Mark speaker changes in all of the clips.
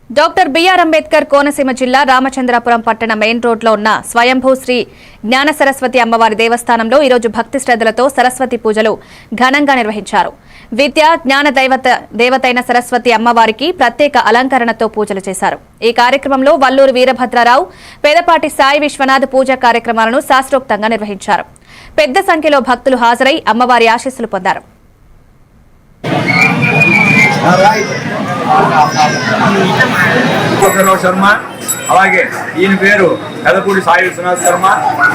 Speaker 1: Doctor BR Ambedkar Konaseema జిల్లా రామచంద్రాపురం పట్టణ main రోడ్లో ఉన్న స్వయంభూ శ్రీ జ్ఞాన సరస్వతి అమ్మవారి దేవస్థానంలో ఈరోజు భక్తి శ్రద్ధలతో సరస్వతి పూజలు ఘనంగా నిర్వహించారు. విద్య జ్ఞాన దేవతైన సరస్వతి అమ్మవారికి ప్రత్యేక అలంకరణతో పూజలు చేశారు. ఈ కార్యక్రమంలో వల్లూరు వీరభద్రరావు, పేదపాటి సాయి విశ్వనాథ్ పూజా కార్యక్రమాలను శాస్త్రోక్తంగా నిర్వహించారు. పెద్ద సంఖ్యలో భక్తులు హాజరై అమ్మవారి ఆశీస్సులు పొందారు.
Speaker 2: శర్మ అలాగే ఈయన పేరు పెదపూడి సాయి విశ్వనాథ్ శర్మ.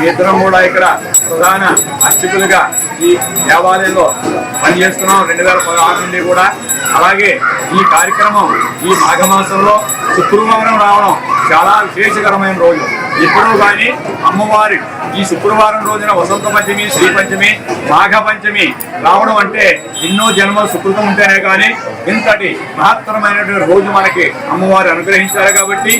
Speaker 2: ఈ ఇద్దరం కూడా ఇక్కడ ప్రధాన అర్చకులుగా ఈ దేవాలయంలో పనిచేస్తున్నాం 2016 నుండి కూడా. అలాగే ఈ కార్యక్రమం ఈ మాఘమాసంలో శుక్రవారం రావడం చాలా విశేషకరమైన రోజు. ఎప్పుడూ కానీ అమ్మవారి ఈ శుక్రవారం రోజున వసంత పంచమి, శ్రీ పంచమి, మాఘ పంచమి రావడం అంటే ఎన్నో జన్మల సుకృతం ఉంటేనే కానీ ఇంతటి మహత్తరమైనటువంటి రోజు మనకి అమ్మవారు అనుగ్రహించారు. కాబట్టి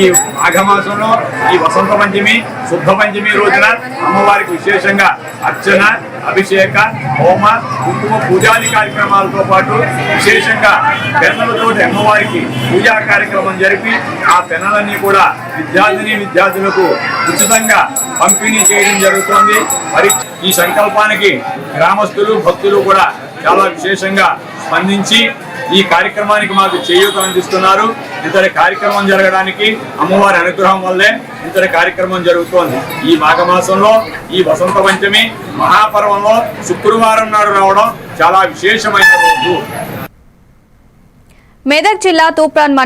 Speaker 2: ఈ మాఘమాసంలో ఈ వసంత పంచమి, శుద్ధ పంచమి రోజున అమ్మవారికి విశేషంగా అర్చన, అభిషేక, హోమ, కుంకుమ పూజాది కార్యక్రమాలతో పాటు విశేషంగా పెన్నలతోటి అమ్మవారికి పూజా కార్యక్రమం జరిపి ఆ పెన్నలన్నీ కూడా విద్యార్థులకు ఉచితంగా పంపిణీ చేయడం జరుగుతుంది. మరి ఈ సంకల్పానికి గ్రామస్తులు, భక్తులు కూడా చాలా విశేషంగా స్పందించి ఈ కార్యక్రమానికి మాకు చేయూత అందిస్తున్నారు. ఇతర కార్యక్రమం జరగడానికి అమ్మవారి అనుగ్రహం వల్లే ఇతర కార్యక్రమం జరుగుతోంది. ఈ మాఘమాసంలో ఈ వసంత పంచమి మహాపర్వంలో శుక్రవారం నాడు రావడం చాలా విశేషమైన రోజు.
Speaker 1: మెదక్ జిల్లా తూప్రాన్